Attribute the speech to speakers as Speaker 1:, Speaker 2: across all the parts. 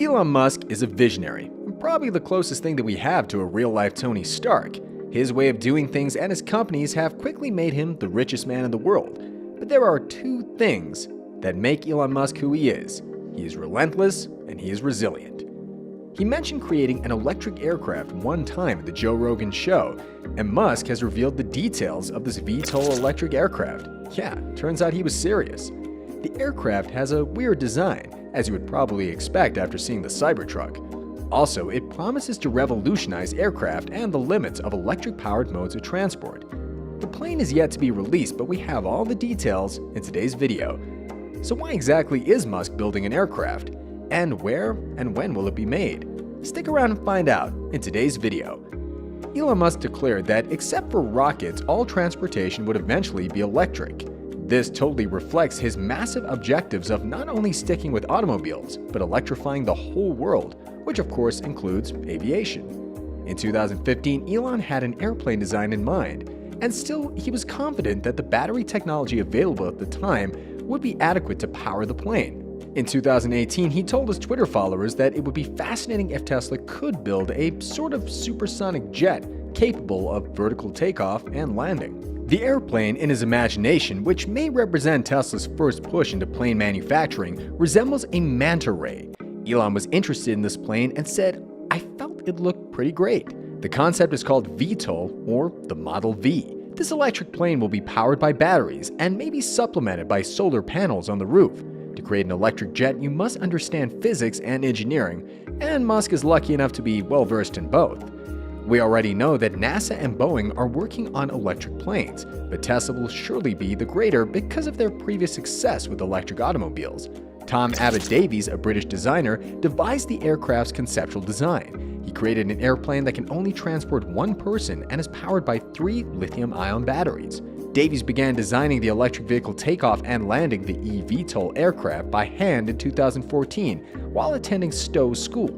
Speaker 1: Elon Musk is a visionary, and probably the closest thing that we have to a real-life Tony Stark. His way of doing things and his companies have quickly made him the richest man in the world. But there are two things that make Elon Musk who he is. He is relentless and he is resilient. He mentioned creating an electric aircraft one time at the Joe Rogan show, and Musk has revealed the details of this VTOL electric aircraft. Yeah, turns out he was serious. The aircraft has a weird design, as you would probably expect after seeing the Cybertruck. Also, it promises to revolutionize aircraft and the limits of electric-powered modes of transport. The plane is yet to be released, but we have all the details in today's video. So why exactly is Musk building an aircraft? And where and when will it be made? Stick around and find out in today's video. Elon Musk declared that except for rockets, all transportation would eventually be electric. This totally reflects his massive objectives of not only sticking with automobiles, but electrifying the whole world, which of course includes aviation. In 2015, Elon had an airplane design in mind, and still he was confident that the battery technology available at the time would be adequate to power the plane. In 2018, he told his Twitter followers that it would be fascinating if Tesla could build a sort of supersonic jet capable of vertical takeoff and landing. The airplane in his imagination, which may represent Tesla's first push into plane manufacturing, resembles a manta ray. Elon was interested in this plane and said, "I felt it looked pretty great." The concept is called VTOL, or the Model V. This electric plane will be powered by batteries and may be supplemented by solar panels on the roof. To create an electric jet, you must understand physics and engineering, and Musk is lucky enough to be well versed in both. We already know that NASA and Boeing are working on electric planes, but Tesla will surely be the greater because of their previous success with electric automobiles. Tom Abbott Davies, a British designer, devised the aircraft's conceptual design. He created an airplane that can only transport one person and is powered by 3 lithium-ion batteries. Davies began designing the electric vehicle takeoff and landing, the eVTOL aircraft, by hand in 2014 while attending Stowe School.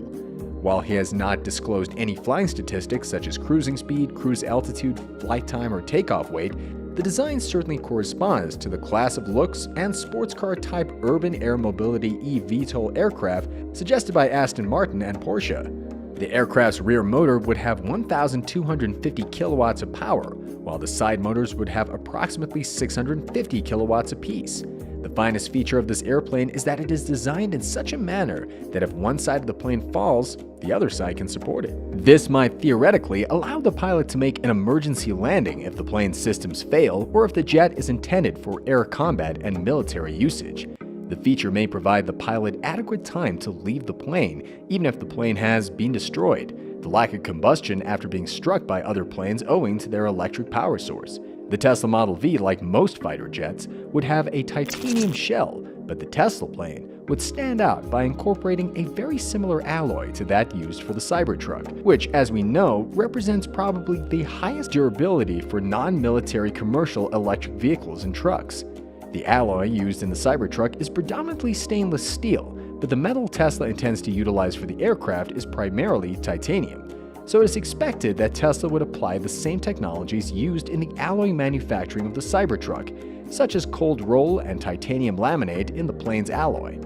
Speaker 1: While he has not disclosed any flying statistics such as cruising speed, cruise altitude, flight time, or takeoff weight, the design certainly corresponds to the class of looks and sports car type urban air mobility eVTOL aircraft suggested by Aston Martin and Porsche. The aircraft's rear motor would have 1,250 kilowatts of power, while the side motors would have approximately 650 kilowatts apiece. The finest feature of this airplane is that it is designed in such a manner that if one side of the plane falls, the other side can support it. This might theoretically allow the pilot to make an emergency landing if the plane's systems fail or if the jet is intended for air combat and military usage. The feature may provide the pilot adequate time to leave the plane, even if the plane has been destroyed. The lack of combustion after being struck by other planes owing to their electric power source. The Tesla Model V, like most fighter jets, would have a titanium shell, but the Tesla plane would stand out by incorporating a very similar alloy to that used for the Cybertruck, which, as we know, represents probably the highest durability for non-military commercial electric vehicles and trucks. The alloy used in the Cybertruck is predominantly stainless steel, but the metal Tesla intends to utilize for the aircraft is primarily titanium. So it is expected that Tesla would apply the same technologies used in the alloy manufacturing of the Cybertruck, such as cold roll and titanium laminate in the plane's alloy.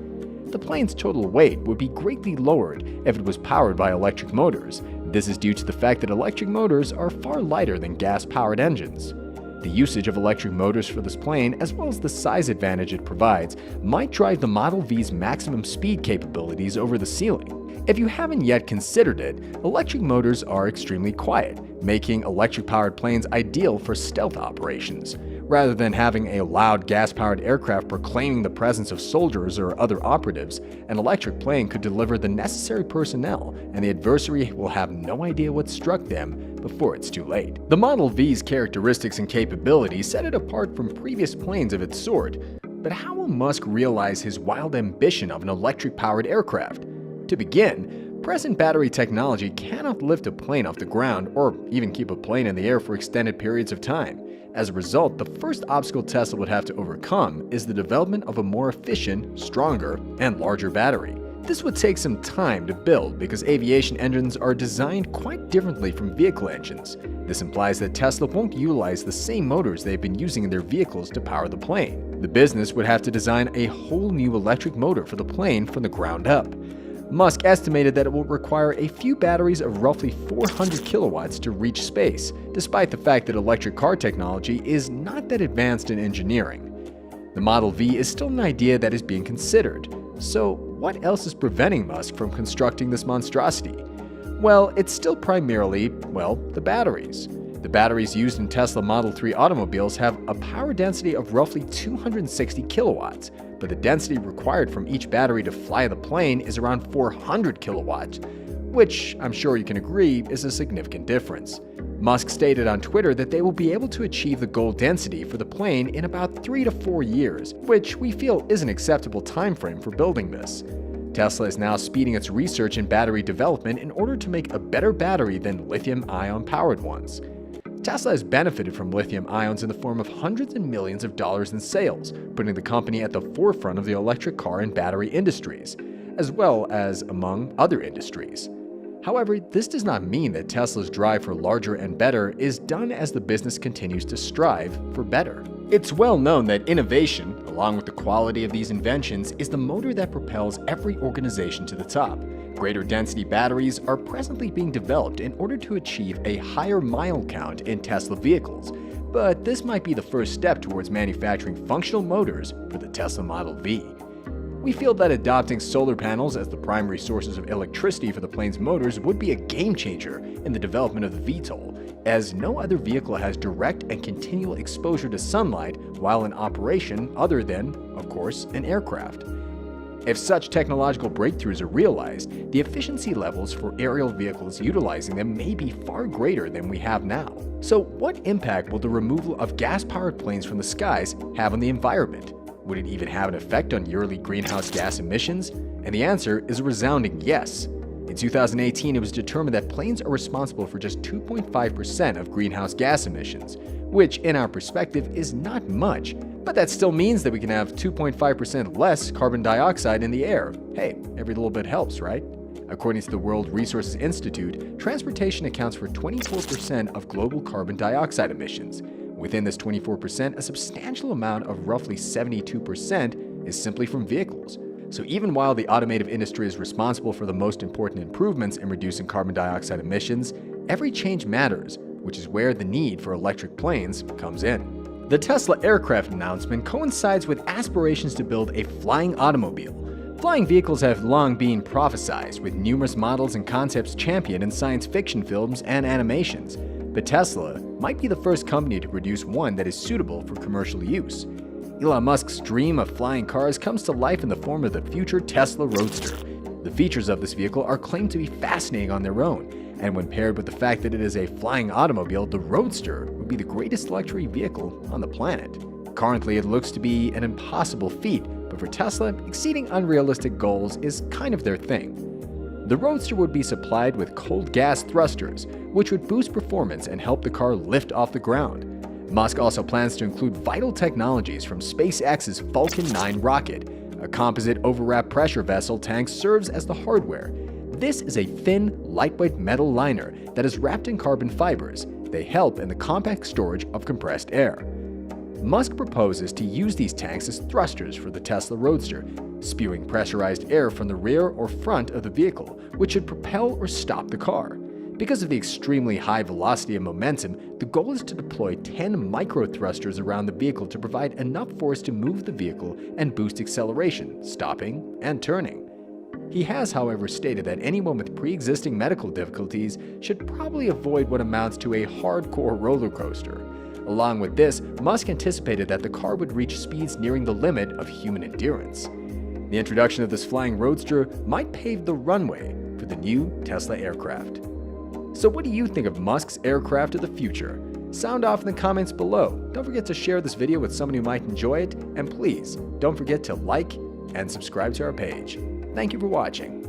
Speaker 1: The plane's total weight would be greatly lowered if it was powered by electric motors. This is due to the fact that electric motors are far lighter than gas-powered engines. The usage of electric motors for this plane, as well as the size advantage it provides, might drive the Model V's maximum speed capabilities over the ceiling. If you haven't yet considered it, electric motors are extremely quiet, making electric-powered planes ideal for stealth operations. Rather than having a loud gas-powered aircraft proclaiming the presence of soldiers or other operatives, an electric plane could deliver the necessary personnel, and the adversary will have no idea what struck them before it's too late. The Model V's characteristics and capabilities set it apart from previous planes of its sort. But how will Musk realize his wild ambition of an electric-powered aircraft? To begin, present battery technology cannot lift a plane off the ground or even keep a plane in the air for extended periods of time. As a result, the first obstacle Tesla would have to overcome is the development of a more efficient, stronger, and larger battery. This would take some time to build because aviation engines are designed quite differently from vehicle engines. This implies that Tesla won't utilize the same motors they've been using in their vehicles to power the plane. The business would have to design a whole new electric motor for the plane from the ground up. Musk estimated that it will require a few batteries of roughly 400 kilowatts to reach space, despite the fact that electric car technology is not that advanced in engineering. The Model V is still an idea that is being considered. So what else is preventing Musk from constructing this monstrosity? Well, it's still primarily, the batteries. The batteries used in Tesla Model 3 automobiles have a power density of roughly 260 kilowatts, but the density required from each battery to fly the plane is around 400 kilowatts, which I'm sure you can agree is a significant difference. Musk stated on Twitter that they will be able to achieve the goal density for the plane in about 3 to 4 years, which we feel is an acceptable time frame for building this. Tesla is now speeding its research in battery development in order to make a better battery than lithium-ion powered ones. Tesla has benefited from lithium ions in the form of hundreds and millions of dollars in sales, putting the company at the forefront of the electric car and battery industries, as well as among other industries. However, this does not mean that Tesla's drive for larger and better is done as the business continues to strive for better. It's well known that innovation, along with the quality of these inventions, is the motor that propels every organization to the top. Greater density batteries are presently being developed in order to achieve a higher mile count in Tesla vehicles, but this might be the first step towards manufacturing functional motors for the Tesla Model V. We feel that adopting solar panels as the primary sources of electricity for the plane's motors would be a game changer in the development of the VTOL, as no other vehicle has direct and continual exposure to sunlight while in operation other than, of course, an aircraft. If such technological breakthroughs are realized, the efficiency levels for aerial vehicles utilizing them may be far greater than we have now. So what impact will the removal of gas-powered planes from the skies have on the environment? Would it even have an effect on yearly greenhouse gas emissions? And the answer is a resounding yes. In 2018, it was determined that planes are responsible for just 2.5% of greenhouse gas emissions, which in our perspective is not much, but that still means that we can have 2.5% less carbon dioxide in the air. Hey, every little bit helps, right? According to the World Resources Institute, transportation accounts for 24% of global carbon dioxide emissions. Within this 24%, a substantial amount of roughly 72% is simply from vehicles. So even while the automotive industry is responsible for the most important improvements in reducing carbon dioxide emissions, every change matters, which is where the need for electric planes comes in. The Tesla aircraft announcement coincides with aspirations to build a flying automobile. Flying vehicles have long been prophesized, with numerous models and concepts championed in science fiction films and animations. But Tesla might be the first company to produce one that is suitable for commercial use. Elon Musk's dream of flying cars comes to life in the form of the future Tesla Roadster. The features of this vehicle are claimed to be fascinating on their own, and when paired with the fact that it is a flying automobile, the Roadster would be the greatest luxury vehicle on the planet. Currently, it looks to be an impossible feat, but for Tesla, exceeding unrealistic goals is kind of their thing. The Roadster would be supplied with cold gas thrusters, which would boost performance and help the car lift off the ground. Musk also plans to include vital technologies from SpaceX's Falcon 9 rocket. A composite overwrap pressure vessel tank serves as the hardware. This is a thin, lightweight metal liner that is wrapped in carbon fibers. They help in the compact storage of compressed air. Musk proposes to use these tanks as thrusters for the Tesla Roadster, spewing pressurized air from the rear or front of the vehicle, which should propel or stop the car. Because of the extremely high velocity and momentum, the goal is to deploy 10 micro-thrusters around the vehicle to provide enough force to move the vehicle and boost acceleration, stopping, and turning. He has, however, stated that anyone with pre-existing medical difficulties should probably avoid what amounts to a hardcore roller coaster. Along with this, Musk anticipated that the car would reach speeds nearing the limit of human endurance. The introduction of this flying roadster might pave the runway for the new Tesla aircraft. So what do you think of Musk's aircraft of the future? Sound off in the comments below. Don't forget to share this video with someone who might enjoy it, and please don't forget to like and subscribe to our page. Thank you for watching.